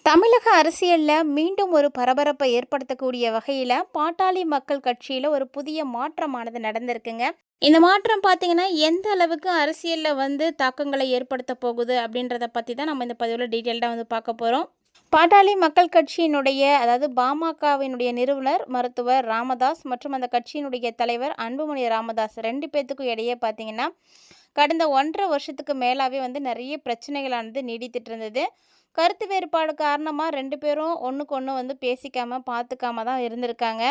தமிழக அரசியல்ல மீண்டும் ஒரு பரபரப்பை ஏற்படுத்தக்கூடிய வகையில பாட்டாளி மக்கள் கட்சியில ஒரு புதிய மாற்றமானது நடந்திருக்குங்க. இந்த மாற்றம் பார்த்தீங்கன்னா, எந்த அளவுக்கு அரசியல்ல தாக்கங்களை ஏற்படுத்த போகுது அப்படின்றத பத்தி தான் நம்ம இந்த பதிவுல டீட்டெயில்டா பார்க்க போறோம். பாட்டாளி மக்கள் கட்சியினுடைய அதாவது பாமகவினுடைய நிறுவனர் மருத்துவர் ராமதாஸ் மற்றும் அந்த கட்சியினுடைய தலைவர் அன்புமணி ராமதாஸ் 2 பேத்துக்கும் இடையே பார்த்தீங்கன்னா, கடந்த 1 1/2 வருஷத்துக்கு மேலாவே நிறைய பிரச்சனைகளானது நீடித்துட்டு இருந்தது. கருத்து வேறுபாடு காரணமா 2 பேரும் ஒண்ணுக்கு ஒண்ணு பேசிக்காம, பார்த்துக்காம தான் இருந்திருக்காங்க.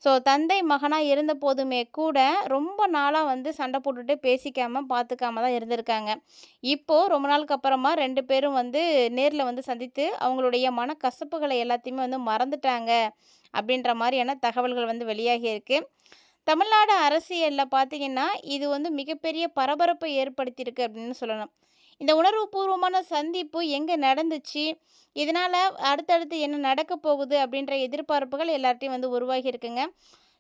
ஸோ தந்தை மகனா இருந்தபோதுமே கூட ரொம்ப நாளா சண்டை போட்டுட்டு பேசிக்காம, பார்த்துக்காம தான் இருந்திருக்காங்க. இப்போ ரொம்ப நாளுக்கு அப்புறமா 2 பேரும் நேர்ல சந்தித்து அவங்களுடைய மனக்கசப்புகளை எல்லாத்தையுமே மறந்துட்டாங்க. அப்படின்ற மாரியான தகவல்கள் வெளியாகி இருக்கு. தமிழ்நாடு அரசியல்ல பார்த்தீங்கன்னா, இது மிகப்பெரிய பரபரப்பை ஏற்படுத்தியிருக்கு அப்படின்னு சொல்லலாம். இந்த உணர்வுபூர்வமான சந்திப்பு எங்கே நடந்துச்சு? இதனால அடுத்தடுத்து என்ன நடக்கப் போகுது? அப்படின்ற எதிர்பார்ப்புகள் எல்லார்ட்டயும் உருவாகி இருக்குங்க.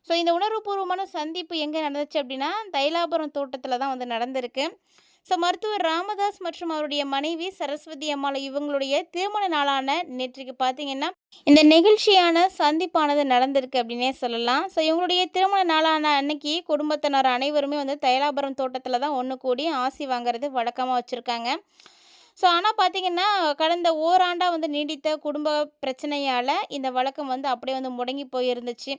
ஸோ இந்த உணர்வுபூர்வமான சந்திப்பு எங்கே நடந்துச்சு அப்படின்னா, தைலாபுரம் தோட்டத்தில தான் நடந்திருக்கு. ஸோ மருத்துவர் ராமதாஸ் மற்றும் அவருடைய மனைவி சரஸ்வதி அம்மாள் இவங்களுடைய திருமண நாளான நேற்றைக்கு பார்த்தீங்கன்னா, இந்த நெகிழ்ச்சியான சந்திப்பானது நடந்திருக்கு அப்படின்னே சொல்லலாம். ஸோ இவங்களுடைய திருமண நாளான அன்னைக்கு குடும்பத்தினர் அனைவருமே தைலாபுரம் தோட்டத்தில் தான் ஒன்று கூடி ஆசி வாங்குறது வழக்கமாக வச்சுருக்காங்க. ஸோ ஆனால் பார்த்தீங்கன்னா, கடந்த ஓராண்டா நீடித்த குடும்ப பிரச்சனையால் இந்த வழக்கம் அப்படியே முடங்கி போயிருந்துச்சு.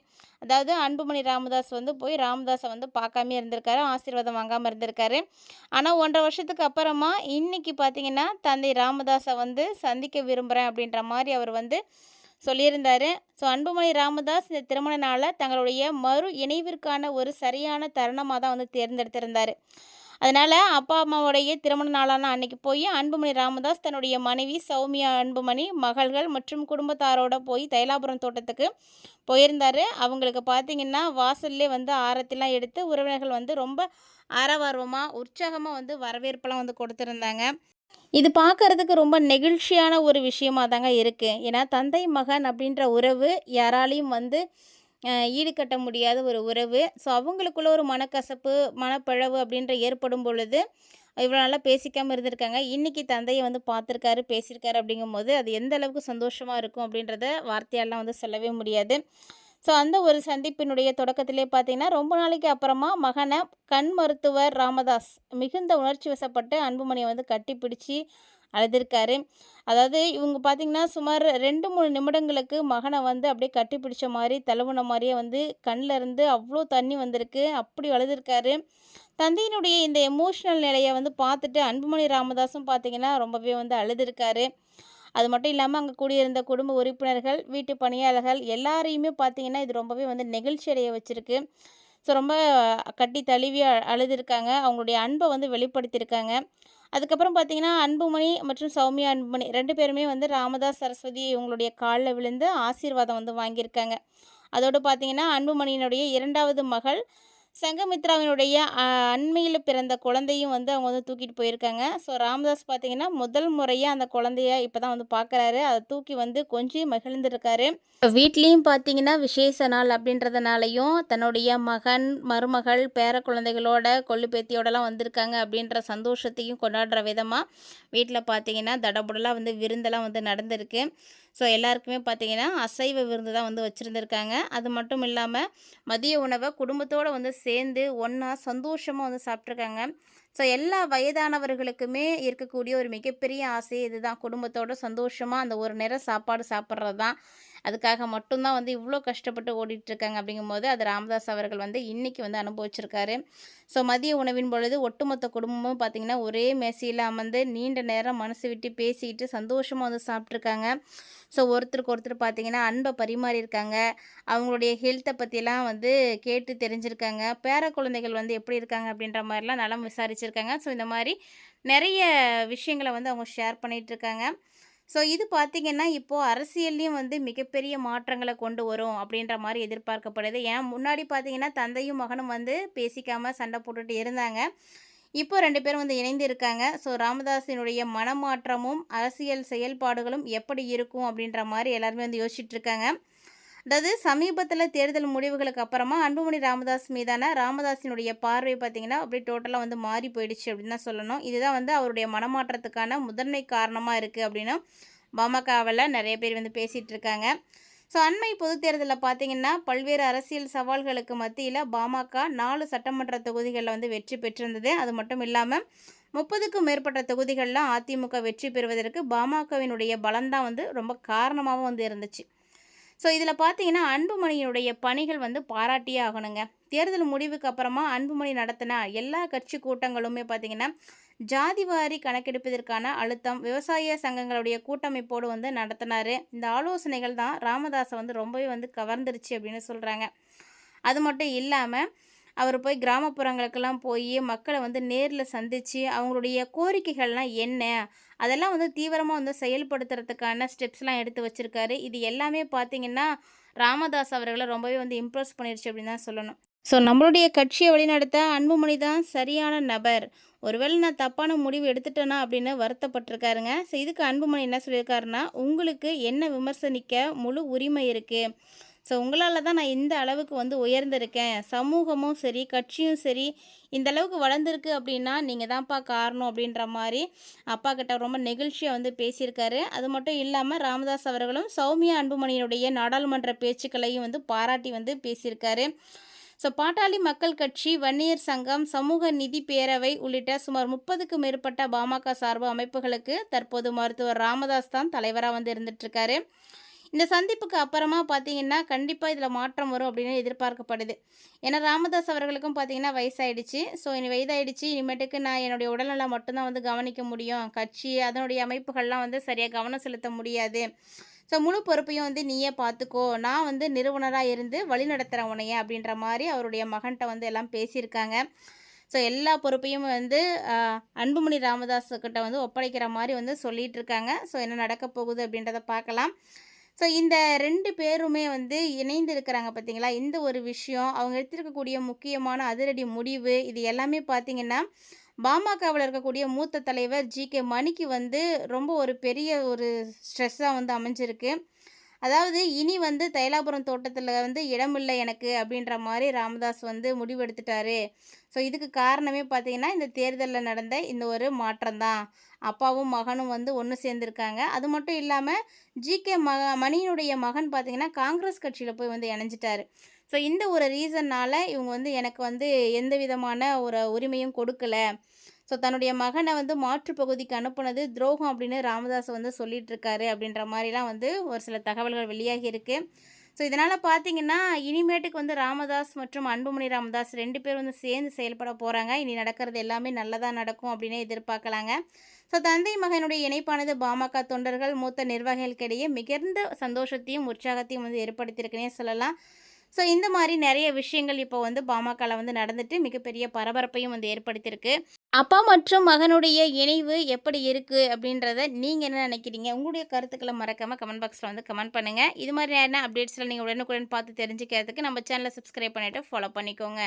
அதாவது அன்புமணி ராமதாஸ் போய் ராமதாஸை பார்க்காம இருந்திருக்காரு, ஆசீர்வாதம் வாங்காமல் இருந்திருக்காரு. ஆனால் 1 1/2 வருஷத்துக்கு அப்புறமா இன்னைக்கு பார்த்தீங்கன்னா, தந்தை ராமதாஸை சந்திக்க விரும்புகிறேன் அப்படின்ற மாதிரி அவர் சொல்லியிருந்தார். ஸோ அன்புமணி ராமதாஸ் இந்த திருமண நாளை தங்களுடைய மறு இணைவிற்கான ஒரு சரியான தருணமாக தான் தேர்ந்தெடுத்திருந்தார். அதனால் அப்பா அம்மாவுடைய திருமண நாளான அன்னைக்கு போய் அன்புமணி ராமதாஸ் தன்னுடைய மனைவி சௌமியா அன்புமணி, மகள்கள் மற்றும் குடும்பத்தாரோடு போய் தைலாபுரம் தோட்டத்துக்கு போயிருந்தார். அவங்களுக்கு பார்த்திங்கன்னா வாசல்லே ஆரத்திலாம் எடுத்து உறவினர்கள் ரொம்ப ஆரவாரமாக உற்சாகமாக வரவேற்பெல்லாம் கொடுத்துருந்தாங்க. இது பார்க்கறதுக்கு ரொம்ப நெகிழ்ச்சியான ஒரு விஷயமா தாங்க இருக்குது. ஏன்னா தந்தை மகன் அப்படின்ற உறவு யாராலையும் ஈடுகட்ட முடியாத ஒரு உறவு. ஸோ அவங்களுக்குள்ள ஒரு மனக்கசப்பு, மனப்பிளவு அப்படின்ற ஏற்படும் பொழுது இவ்வளோ நாளாக பேசிக்காமல் இருந்திருக்காங்க. இன்றைக்கி தந்தையை பார்த்துருக்காரு, பேசியிருக்காரு அப்படிங்கும்போது அது எந்த அளவுக்கு சந்தோஷமாக இருக்கும் அப்படின்றத வார்த்தையாலாம் சொல்லவே முடியாது. ஸோ அந்த ஒரு சந்திப்பினுடைய தொடக்கத்திலே பார்த்தீங்கன்னா, ரொம்ப நாளைக்கு அப்புறமா மகனை கண் மருத்துவர் ராமதாஸ் மிகுந்த உணர்ச்சி வசப்பட்டு அன்புமணியை கட்டிப்பிடிச்சு அழுதுருக்காரு. அதாவது இவங்க பார்த்திங்கன்னா, சுமார் 2 3 நிமிடங்களுக்கு மகனை அப்படியே கட்டிப்பிடிச்ச மாதிரி தழுவுன மாதிரியே கண்ணில் இருந்து அவ்வளோ தண்ணி வந்திருக்கு. அப்படி அழுதுருக்காரு. தந்தையினுடைய இந்த எமோஷ்னல் நிலையை பார்த்துட்டு அன்புமணி ராமதாஸும் பார்த்திங்கன்னா ரொம்பவே அழுதுருக்காரு. அது மட்டும் இல்லாமல் அங்கே கூடியிருந்த குடும்ப உறுப்பினர்கள், வீட்டு பணியாளர்கள் எல்லாரையுமே பார்த்திங்கன்னா இது ரொம்பவே நெகிழ்ச்சி அடைய வச்சுருக்கு. ஸோ ரொம்ப கட்டி தழுவி அழுதுருக்காங்க. அவங்களுடைய அன்பை வெளிப்படுத்தியிருக்காங்க. அதுக்கப்புறம் பார்த்திங்கன்னா, அன்புமணி மற்றும் சௌமியா அன்புமணி 2 பேருமே ராமதாஸ், சரஸ்வதி இவங்களுடைய காலில் விழுந்து ஆசீர்வாதம் வாங்கியிருக்காங்க. அதோடு பார்த்திங்கன்னா, அன்புமணியினுடைய 2வது மகள் சங்கமித்ராவினுடைய அண்மையில் பிறந்த குழந்தையும் அவங்க தூக்கிட்டு போயிருக்காங்க. ஸோ ராமதாஸ் பார்த்திங்கன்னா, முதல் முறையாக அந்த குழந்தைய இப்போ தான் பார்க்குறாரு. அதை தூக்கி கொஞ்சி மகிழ்ந்துருக்காரு. வீட்லேயும் பார்த்திங்கன்னா விசேஷ நாள் அப்படின்றதுனாலையும் தன்னுடைய மகன், மருமகள், பேர குழந்தைகளோட கொள்ளு பேத்தியோடலாம் வந்திருக்காங்க அப்படின்ற சந்தோஷத்தையும் கொண்டாடுற விதமாக வீட்டில் பார்த்திங்கன்னா தடபுடலாக விருந்தெல்லாம் நடந்திருக்கு. ஸோ எல்லாருக்குமே பார்த்திங்கன்னா அசைவ விருந்து தான் வச்சுருந்துருக்காங்க. அது மட்டும் இல்லாமல் மதிய உணவை குடும்பத்தோடு சேர்ந்து ஒன்றா சந்தோஷமாக சாப்பிட்ருக்காங்க. ஸோ எல்லா வயதானவர்களுக்குமே இருக்கக்கூடிய ஒரு மிகப்பெரிய ஆசை இதுதான். குடும்பத்தோடு சந்தோஷமாக அந்த ஒரு நேரம் சாப்பாடு சாப்பிட்றது தான். அதுக்காக மட்டும்தான் இவ்வளோ கஷ்டப்பட்டு ஓடிட்டுருக்காங்க. அப்படிங்கும்போது அது ராமதாஸ் அவர்கள் இன்றைக்கி அனுபவிச்சிருக்காரு. ஸோ மதிய உணவின் பொழுது ஒட்டுமொத்த குடும்பமும் பார்த்திங்கன்னா ஒரே மேசையில் அமர்ந்து நீண்ட நேரம் மனசு விட்டு பேசிக்கிட்டு சந்தோஷமாக சாப்பிட்ருக்காங்க. ஸோ ஒருத்தருக்கு ஒருத்தர் பார்த்திங்கன்னா அன்பை பரிமாறியிருக்காங்க. அவங்களுடைய ஹெல்த்தை பற்றிலாம் கேட்டு தெரிஞ்சிருக்காங்க. பேர குழந்தைகள் எப்படி இருக்காங்க அப்படின்ற மாதிரிலாம் நலம் விசாரிச்சிருக்காங்க. ஸோ இந்த மாதிரி நிறைய விஷயங்களை அவங்க ஷேர் பண்ணிகிட்ருக்காங்க. ஸோ இது பார்த்திங்கன்னா, இப்போது அரசியல்லையும் மிகப்பெரிய மாற்றங்களை கொண்டு வரும் அப்படின்ற மாதிரி எதிர்பார்க்கப்படுது. ஏன்னா முன்னாடி பார்த்திங்கன்னா தந்தையும் மகனும் பேசிக்காமல் சண்டை போட்டுட்டு இருந்தாங்க. இப்போ 2 பேரும் இணைந்து இருக்காங்க. ஸோ ராமதாஸினுடைய மனமாற்றமும் அரசியல் செயல்பாடுகளும் எப்படி இருக்கும் அப்படின்ற மாதிரி எல்லாருமே யோசிச்சுட்ருக்காங்க. அதாவது சமீபத்தில் தேர்தல் முடிவுகளுக்கு அப்புறமா அன்புமணி ராமதாஸ் மீதான ராமதாஸினுடைய பார்வை பார்த்திங்கன்னா அப்படியே டோட்டலாக மாறி போயிடுச்சு அப்படின்னு தான் சொல்லணும். இதுதான் அவருடைய மனமாற்றத்துக்கான முதன்மை காரணமாக இருக்குது அப்படின்னா பாமகவில் நிறைய பேர் வந்து பேசிகிட்டு இருக்காங்க. ஸோ அண்மை பொதுத் தேர்தலில் பார்த்தீங்கன்னா பல்வேறு அரசியல் சவால்களுக்கு மத்தியில் பாமக 4 சட்டமன்ற தொகுதிகளில் வந்து வெற்றி பெற்றிருந்தது. அது மட்டும் இல்லாமல் 30க்கும் மேற்பட்ட தொகுதிகளில் அதிமுக வெற்றி பெறுவதற்கு பாமகவினுடைய பலம்தான் வந்து ரொம்ப காரணமாகவும் வந்து இருந்துச்சு. ஸோ இதில் பார்த்தீங்கன்னா அன்புமணியினுடைய பணிகள் வந்து பாராட்டியே ஆகணுங்க. தேர்தல் முடிவுக்கு அப்புறமா அன்புமணி நடத்தின எல்லா கட்சி கூட்டங்களுமே பார்த்தீங்கன்னா ஜாதிவாரி கணக்கெடுப்பதற்கான அழுத்தம், விவசாய சங்கங்களுடைய கூட்டமைப்போடு வந்து நடத்தினார். இந்த ஆலோசனைகள் தான் ராமதாஸை வந்து ரொம்பவே வந்து கவர்ந்துருச்சு அப்படின்னு சொல்கிறாங்க. அது மட்டும் இல்லாமல் அவர் போய் கிராமப்புறங்களுக்கெல்லாம் போய் மக்களை வந்து நேரில் சந்தித்து அவங்களுடைய கோரிக்கைகள்லாம் என்ன அதெல்லாம் வந்து தீவிரமாக வந்து செயல்படுத்துறதுக்கான ஸ்டெப்ஸ்லாம் எடுத்து வச்சுருக்காரு. இது எல்லாமே பார்த்திங்கன்னா ராமதாஸ் அவர்களை ரொம்பவே வந்து இம்ப்ரெஸ் பண்ணிருச்சு அப்படின்னு தான் சொல்லணும். ஸோ நம்மளுடைய கட்சியை வழிநடத்த அன்புமணி தான் சரியான நபர். ஒருவேளை நான் தப்பான முடிவு எடுத்துட்டேனா அப்படின்னு வருத்தப்பட்டிருக்காருங்க. ஸோ இதுக்கு அன்புமணி என்ன சொல்லியிருக்காருன்னா, உங்களுக்கு என்ன விமர்சனிக்க முழு உரிமை இருக்குது. ஸோ உங்களால் தான் நான் இந்த அளவுக்கு வந்து உயர்ந்திருக்கேன். சமூகமும் சரி கட்சியும் சரி இந்த அளவுக்கு வளர்ந்துருக்கு அப்படின்னா நீங்கள் தான்ப்பா காரணம் அப்படின்ற மாதிரி அப்பா கிட்ட ரொம்ப நெகிழ்ச்சியாக வந்து பேசியிருக்காரு. அது மட்டும் இல்லாமல் ராமதாஸ் அவர்களும் சௌமியா அன்புமணியினுடைய நாடாளுமன்ற பேச்சுக்களையும் வந்து பாராட்டி வந்து பேசியிருக்காரு. ஸோ பாட்டாளி மக்கள் கட்சி, வன்னியர் சங்கம், சமூக நீதி பேரவை உள்ளிட்ட சுமார் 30க்கும் மேற்பட்ட பாமக சார்பு அமைப்புகளுக்கு தற்போது மருத்துவர் ராமதாஸ் தான் தலைவராக வந்து இருந்துகிட்ருக்காரு. இந்த சந்திப்புக்கு அப்புறமா பார்த்தீங்கன்னா கண்டிப்பாக இதில் மாற்றம் வரும் அப்படின்னு எதிர்பார்க்கப்படுது. ஏன்னா ராமதாஸ் அவர்களுக்கும் பார்த்தீங்கன்னா வயசாயிடுச்சு. ஸோ இனி வயதாயிடுச்சு, இனிமேட்டுக்கு நான் என்னுடைய உடல்நலம் மட்டும்தான் வந்து கவனிக்க முடியும். கட்சி அதனுடைய அமைப்புகள்லாம் வந்து சரியாக கவனம் செலுத்த முடியாது. ஸோ முழு பொறுப்பையும் வந்து நீயே பார்த்துக்கோ, நான் வந்து நிறுவனராக இருந்து வழி நடத்துகிறேன் உன்னைய அப்படின்ற மாதிரி அவருடைய மகன்கிட்ட வந்து எல்லாம் பேசியிருக்காங்க. ஸோ எல்லா பொறுப்பையும் வந்து அன்புமணி ராமதாஸ் கிட்ட வந்து ஒப்படைக்கிற மாதிரி வந்து சொல்லிகிட்டு இருக்காங்க. ஸோ என்ன நடக்க போகுது அப்படின்றத பார்க்கலாம். ஸோ இந்த 2 பேருமே வந்து இணைந்து இருக்கிறாங்க பார்த்தீங்களா, இந்த ஒரு விஷயம் அவங்க எடுத்திருக்கக்கூடிய முக்கியமான அதிரடி முடிவு இது எல்லாமே பார்த்தீங்கன்னா பாமகவில் இருக்கக்கூடிய மூத்த தலைவர் ஜி.கே. மணிக்கு வந்து ரொம்ப ஒரு பெரிய ஒரு ஸ்ட்ரெஸ்ஸாக வந்து அமைஞ்சிருக்கு. அதாவது இனி வந்து தைலாபுரம் தோட்டத்தில் வந்து இடமில்லை எனக்கு அப்படின்ற மாதிரி ராமதாஸ் வந்து முடிவெடுத்துட்டாரு. ஸோ இதுக்கு காரணமே பார்த்தீங்கன்னா இந்த தேர்தலில் நடந்த இந்த ஒரு மாற்றம் தான். அப்பாவும் மகனும் வந்து ஒன்று சேர்ந்துருக்காங்க. அது மட்டும் இல்லாமல் ஜி.கே. மணியினுடைய மகன் பார்த்தீங்கன்னா காங்கிரஸ் கட்சியில் போய் வந்து இணைஞ்சிட்டாரு. ஸோ இந்த ஒரு ரீசன்னால் இவங்க வந்து எனக்கு வந்து எந்த விதமான ஒரு உரிமையும் கொடுக்கல. ஸோ தன்னுடைய மகனை வந்து மாற்றுப் பகுதிக்கு அனுப்புனது துரோகம் அப்படின்னு ராமதாஸ் வந்து சொல்லிட்டு இருக்காரு அப்படின்ற மாதிரிலாம் வந்து ஒரு சில தகவல்கள் வெளியாகி இருக்கு. ஸோ இதனால் பார்த்தீங்கன்னா இனிமேட்டுக்கு வந்து ராமதாஸ் மற்றும் அன்புமணி ராமதாஸ் 2 பேர் வந்து சேர்ந்து செயல்பட போகிறாங்க. இனி நடக்கிறது எல்லாமே நல்லதாக நடக்கும் அப்படின்னு எதிர்பார்க்கலாங்க. ஸோ தந்தை மகனுடைய இணைப்பானது பாமக தொண்டர்கள் மூத்த நிர்வாகிகளுக்கிடையே மிகுந்த சந்தோஷத்தையும் உற்சாகத்தையும் வந்து ஏற்படுத்தியிருக்குன்னே சொல்லலாம். ஸோ இந்த மாதிரி நிறைய விஷயங்கள் இப்போ வந்து பாமகவில் வந்து நடந்துட்டு மிகப்பெரிய பரபரப்பையும் வந்து ஏற்படுத்தியிருக்கு. அப்பா மற்றும் மகனுடைய இணைவு எப்படி இருக்குது அப்படின்றத நீங்கள் என்ன நினைக்கிறீங்க? உங்களுடைய கருத்துக்களை மறக்காமல் கமெண்ட் பாக்ஸில் வந்து கமெண்ட் பண்ணுங்கள். இது மாதிரியான அப்டேட்ஸில் நீங்கள் உடனுக்குடன் பார்த்து தெரிஞ்சுக்கிறதுக்கு நம்ம சேனலை சப்ஸ்கிரைப் பண்ணிவிட்டு ஃபாலோ பண்ணிக்கோங்க.